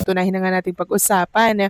unahin na nga natin pag-usapan.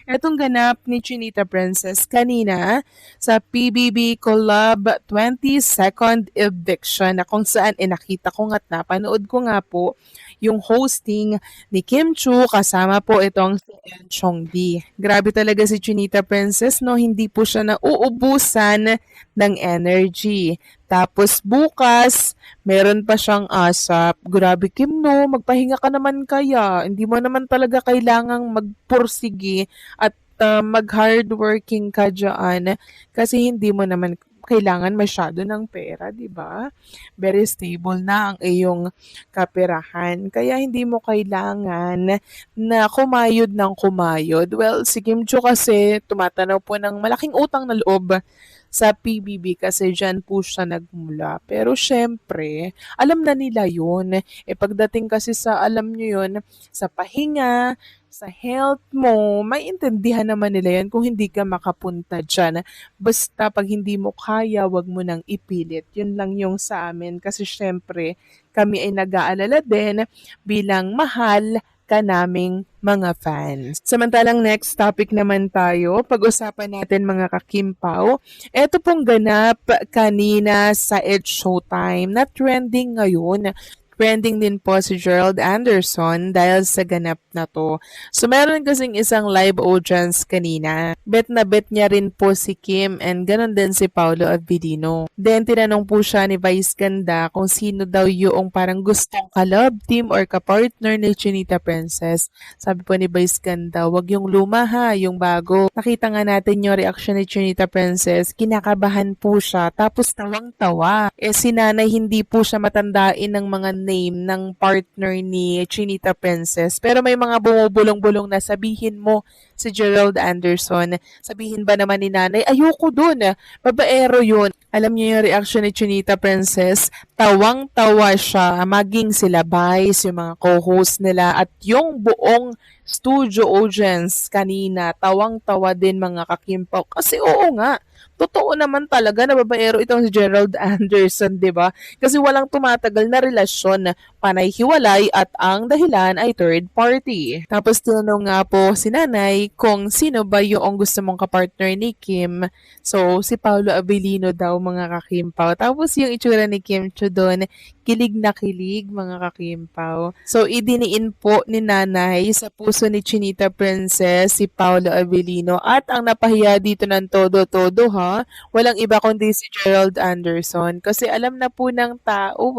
Etong ganap ni Chinita Princess kanina sa PBB Collab 22nd Eviction na kung saan nakita ko nga't napanood ko nga po yung hosting ni Kim Chu kasama po itong si En Chongdi. Grabe talaga si Chinita Princess, no? Hindi po siya nauubusan ng energy. Tapos bukas, meron pa siyang ASAP. Grabe Kim, no? Magpahinga ka naman kaya. Hindi mo naman talaga kailangang magpursige at mag-hardworking ka dyan kasi hindi mo naman kailangan masyado ng pera, di ba? Very stable na ang iyong kaperahan. Kaya hindi mo kailangan na kumayod ng kumayod. Well, si Kim Chu kasi tumatanaw po ng malaking utang na loob sa PBB kasi dyan po siya nagmula. Pero syempre, alam na nila yun. Pagdating kasi sa, alam nyo yun, sa pahinga, sa health mo, may intindihan naman nila yan kung hindi ka makapunta dyan. Basta pag hindi mo kaya, wag mo nang ipilit. Yun lang yung sa amin kasi syempre, kami ay nag-aalala din bilang mahal ka naming mga fans. Samantalang next topic naman tayo, pag-usapan natin mga kakimpaw. Ito pong ganap kanina sa It's Showtime na trending ngayon. Trending din po si Gerald Anderson dahil sa ganap na to. So meron kasing isang live audience kanina. Bet na bet niya rin po si Kim and ganon din si Paolo Avellino. Then tinanong po siya ni Vice Ganda kung sino daw yung parang gustong ka-love team or ka-partner ni Chinita Princess. Sabi po ni Vice Ganda, wag yung luma ha, yung bago. Nakita nga natin yung reaction ni Chinita Princess, kinakabahan po siya tapos tawang-tawa. Si nanay hindi po siya matandain ng mga name ng partner ni Chinita Princess. Pero may mga bumubulong-bulong na sabihin mo si Gerald Anderson. Sabihin ba naman ni nanay, ayoko dun, babaero yun. Alam niyo yung reaction ni Chinita Princess, tawang-tawa siya, maging sila Vice, yung mga co-host nila, at yung buong studio audience kanina, tawang-tawa din mga kakimpaw. Kasi oo nga, totoo naman talaga na babaero itong si Gerald Anderson, di ba? Kasi walang tumatagal na relasyon, panay hiwalay at ang dahilan ay third party. Tapos tinanong nga po si nanay kung sino ba yung gusto mong kapartner ni Kim. So, si Paolo Avellino daw mga kakimpaw. Tapos yung itsura ni Kim Chu doon, kilig na kilig mga kakimpaw. So, idiniin po ni nanay sa puso ni Chinita Princess si Paolo Avellino at ang napahiya dito ng todo-todo ha, walang iba kundi si Gerald Anderson kasi alam na po ng tao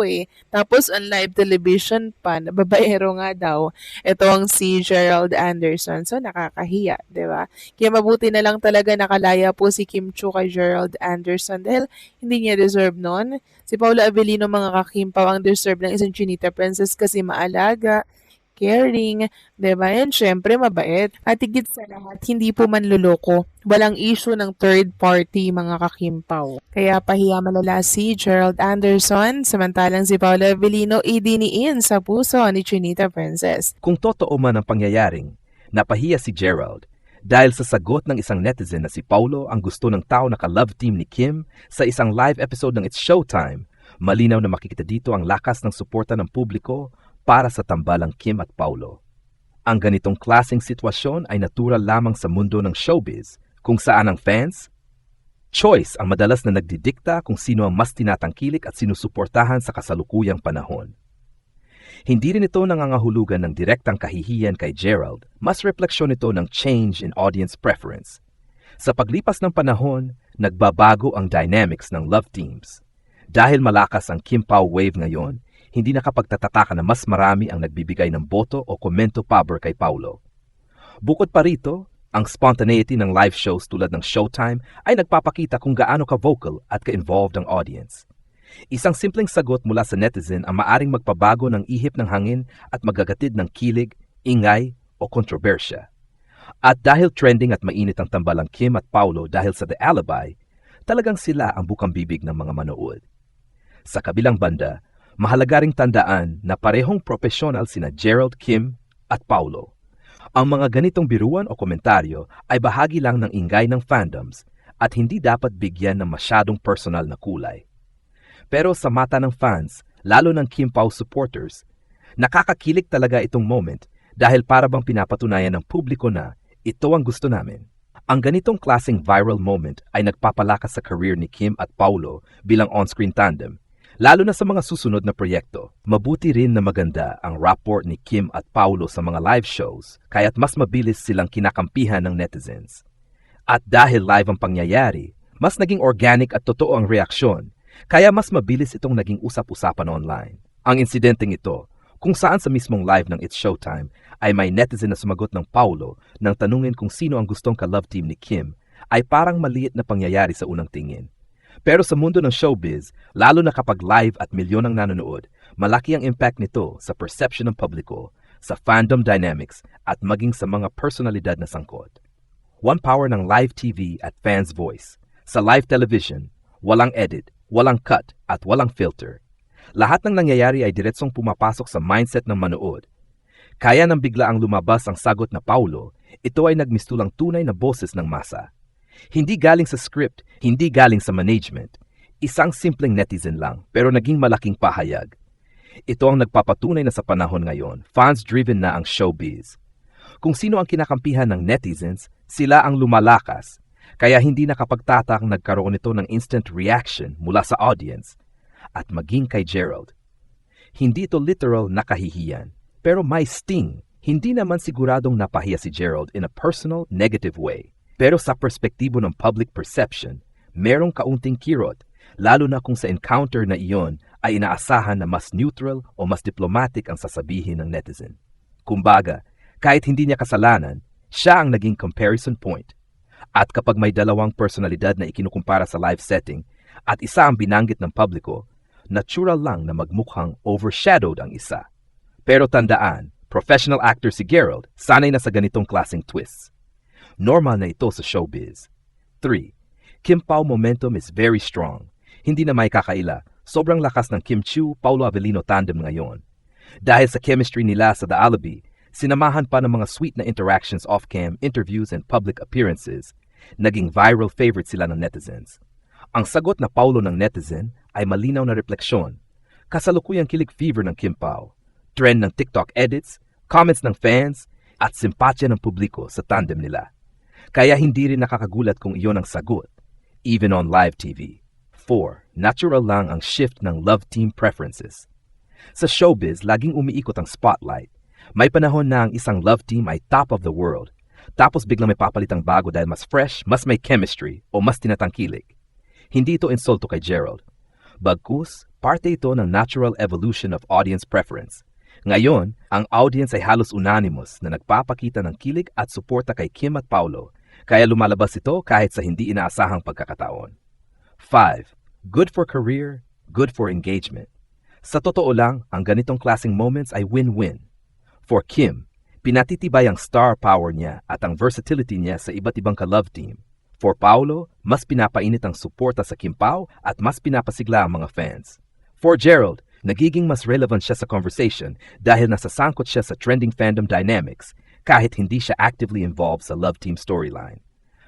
Tapos on live television pa, babaero nga daw, ito ang si Gerald Anderson. So nakakahiya, di ba? Kaya mabuti na lang talaga nakalaya po si Kim Chu kay Gerald Anderson dahil hindi niya deserve nun. Si Paula Avellino mga kakimpaw ang deserve ng isang Chinita Princess kasi maalaga, caring, diba? And syempre, mabait. At higit sa lahat, hindi po manluloko. Walang issue ng third party, mga kakimpaw. Kaya pahiya malala si Gerald Anderson, samantalang si Paolo Avellino idiniin sa puso ni Chinita Princess. Kung totoo man ang pangyayaring, napahiya si Gerald dahil sa sagot ng isang netizen na si Paulo ang gusto ng tao na ka-love team ni Kim sa isang live episode ng It's Showtime, malinaw na makikita dito ang lakas ng suporta ng publiko para sa tambalang Kim at Paulo. Ang ganitong klaseng sitwasyon ay natural lamang sa mundo ng showbiz, kung saan ang fans, choice ang madalas na nagdidikta kung sino ang mas tinatangkilik at sinusuportahan sa kasalukuyang panahon. Hindi rin ito nangangahulugan ng direktang kahihiyan kay Gerald, mas refleksyon ito ng change in audience preference. Sa paglipas ng panahon, nagbabago ang dynamics ng love teams. Dahil malakas ang Kim Pao wave ngayon, hindi nakapagtataka na mas marami ang nagbibigay ng boto o komento pabor kay Paulo. Bukod pa rito, ang spontaneity ng live shows tulad ng Showtime ay nagpapakita kung gaano ka-vocal at ka-involved ang audience. Isang simpleng sagot mula sa netizen ang maaring magpabago ng ihip ng hangin at magagatid ng kilig, ingay o kontrobersya. At dahil trending at mainit ang tambalang Kim at Paulo dahil sa The Alibi, talagang sila ang bukang bibig ng mga manood. Sa kabilang banda, mahalaga ring tandaan na parehong profesional sina Gerald, Kim at Paulo. Ang mga ganitong biruan o komentaryo ay bahagi lang ng ingay ng fandoms at hindi dapat bigyan ng masyadong personal na kulay. Pero sa mata ng fans, lalo ng Kim Pao supporters, nakakakilig talaga itong moment dahil para bang pinapatunayan ng publiko na ito ang gusto namin. Ang ganitong klaseng viral moment ay nagpapalakas sa career ni Kim at Paulo bilang on-screen tandem, lalo na sa mga susunod na proyekto. Mabuti rin na maganda ang rapport ni Kim at Paulo sa mga live shows, kaya't mas mabilis silang kinakampihan ng netizens. At dahil live ang pangyayari, mas naging organic at totoo ang reaksyon, kaya mas mabilis itong naging usap-usapan online. Ang insidenteng ito, kung saan sa mismong live ng It's Showtime ay may netizen na sumagot ng Paulo nang tanungin kung sino ang gustong ka-love team ni Kim, ay parang maliit na pangyayari sa unang tingin. Pero sa mundo ng showbiz, lalo na kapag live at milyon ang nanonood, malaki ang impact nito sa perception ng publiko, sa fandom dynamics at maging sa mga personalidad na sangkot. One power ng live TV at fans' voice. Sa live television, walang edit, walang cut at walang filter. Lahat ng nangyayari ay diretsong pumapasok sa mindset ng manood. Kaya nang bigla ang lumabas ang sagot na Paulo, ito ay nagmistulang tunay na boses ng masa. Hindi galing sa script, hindi galing sa management. Isang simpleng netizen lang, pero naging malaking pahayag. Ito ang nagpapatunay na sa panahon ngayon, fans-driven na ang showbiz. Kung sino ang kinakampihan ng netizens, sila ang lumalakas. Kaya hindi nakapagtatakang nagkaroon ito ng instant reaction mula sa audience. At maging kay Gerald. Hindi ito literal na kahihiyan, pero may sting. Hindi naman siguradong napahiya si Gerald in a personal, negative way. Pero sa perspektibo ng public perception, merong kaunting kirot, lalo na kung sa encounter na iyon ay inaasahan na mas neutral o mas diplomatic ang sasabihin ng netizen. Kumbaga, kahit hindi niya kasalanan, siya ang naging comparison point. At kapag may dalawang personalidad na ikinukumpara sa live setting at isa ang binanggit ng publiko, natural lang na magmukhang overshadowed ang isa. Pero tandaan, professional actor si Gerald, sanay na sa ganitong klaseng twists. Normal na ito sa showbiz. 3. Kim Pao momentum is very strong. Hindi na may kakaila, sobrang lakas ng Kim Chiu, Paulo Avellino tandem ngayon. Dahil sa chemistry nila sa The Alibi, sinamahan pa ng mga sweet na interactions off-cam, interviews and public appearances, naging viral favorite sila ng netizens. Ang sagot na Paulo ng netizen ay malinaw na refleksyon. Kasalukuyang kilig fever ng Kim Pao, trend ng TikTok edits, comments ng fans, at simpatya ng publiko sa tandem nila. Kaya hindi rin nakakagulat kung iyon ang sagot, even on live TV. 4. Natural lang ang shift ng love team preferences. Sa showbiz, laging umiikot ang spotlight. May panahon na ang isang love team ay top of the world. Tapos biglang may papalitang bago dahil mas fresh, mas may chemistry, o mas tinatangkilik. Hindi ito insulto kay Gerald. Bagkus, parte ito ng natural evolution of audience preference. Ngayon, ang audience ay halos unanimous na nagpapakita ng kilig at suporta kay Kim at Paulo, kaya lumalabas ito kahit sa hindi inaasahang pagkakataon. 5. Good for career, good for engagement. Sa totoo lang, ang ganitong klaseng moments ay win-win. For Kim, pinatitibay ang star power niya at ang versatility niya sa iba't ibang ka-love team. For Paulo, mas pinapainit ang suporta sa Kim Pao at mas pinapasigla ang mga fans. For Gerald, nagiging mas relevant siya sa conversation dahil nasasangkot siya sa trending fandom dynamics kahit hindi siya actively involved sa love team storyline.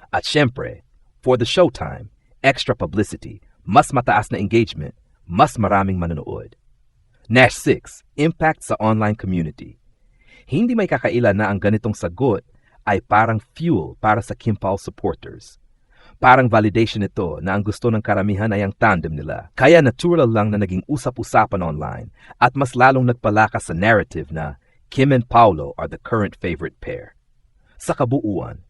At syempre, for the Showtime, extra publicity, mas mataas na engagement, mas maraming manonood. Nash 6, impact sa online community. Hindi may kakaila na ang ganitong sagot ay parang fuel para sa Kim Pao supporters. Parang validation ito na ang gusto ng karamihan ay ang tandem nila. Kaya natural lang na naging usap-usapan online at mas lalong nagpalakas sa narrative na Kim and Paulo are the current favorite pair. Sa kabuuan,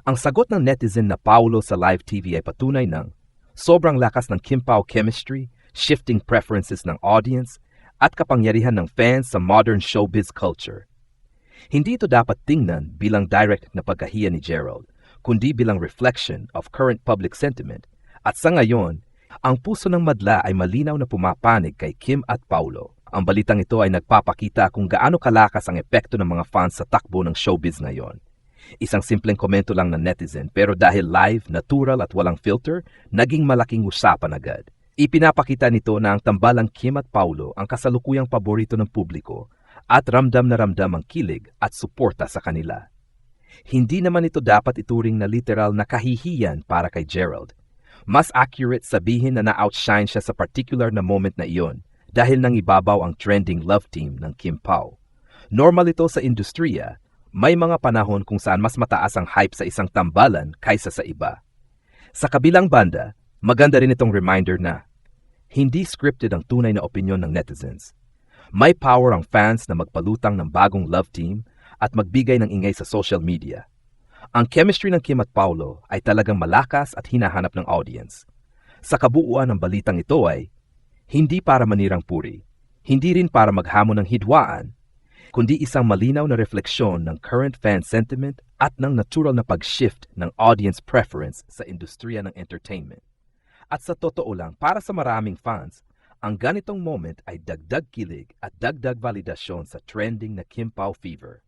ang sagot ng netizen na Paulo sa live TV ay patunay ng sobrang lakas ng Kim Pao chemistry, shifting preferences ng audience, at kapangyarihan ng fans sa modern showbiz culture. Hindi ito dapat tingnan bilang direct na pagkahiya ni Gerald, kundi bilang reflection of current public sentiment. At sa ngayon, ang puso ng madla ay malinaw na pumapanig kay Kim at Paulo. Ang balitang ito ay nagpapakita kung gaano kalakas ang epekto ng mga fans sa takbo ng showbiz ngayon. Isang simpleng komento lang ng netizen pero dahil live, natural at walang filter, naging malaking usapan agad. Ipinapakita nito na ang tambalang Kim at Paulo ang kasalukuyang paborito ng publiko at ramdam na ramdam ang kilig at suporta sa kanila. Hindi naman ito dapat ituring na literal na kahihiyan para kay Gerald. Mas accurate sabihin na na-outshine siya sa particular na moment na iyon dahil nang ibabaw ang trending love team ng Kim Pao. Normal ito sa industriya, may mga panahon kung saan mas mataas ang hype sa isang tambalan kaysa sa iba. Sa kabilang banda, maganda rin itong reminder na hindi scripted ang tunay na opinyon ng netizens. May power ang fans na magpalutang ng bagong love team at magbigay ng ingay sa social media. Ang chemistry ng Kim at Paulo ay talagang malakas at hinahanap ng audience. Sa kabuuan ng balitang ito ay hindi para manirang puri, hindi rin para maghamon ng hidwaan, kundi isang malinaw na refleksyon ng current fan sentiment at ng natural na pag-shift ng audience preference sa industriya ng entertainment. At sa totoo lang, para sa maraming fans, ang ganitong moment ay dagdag kilig at dagdag validasyon sa trending na Kim Pao fever.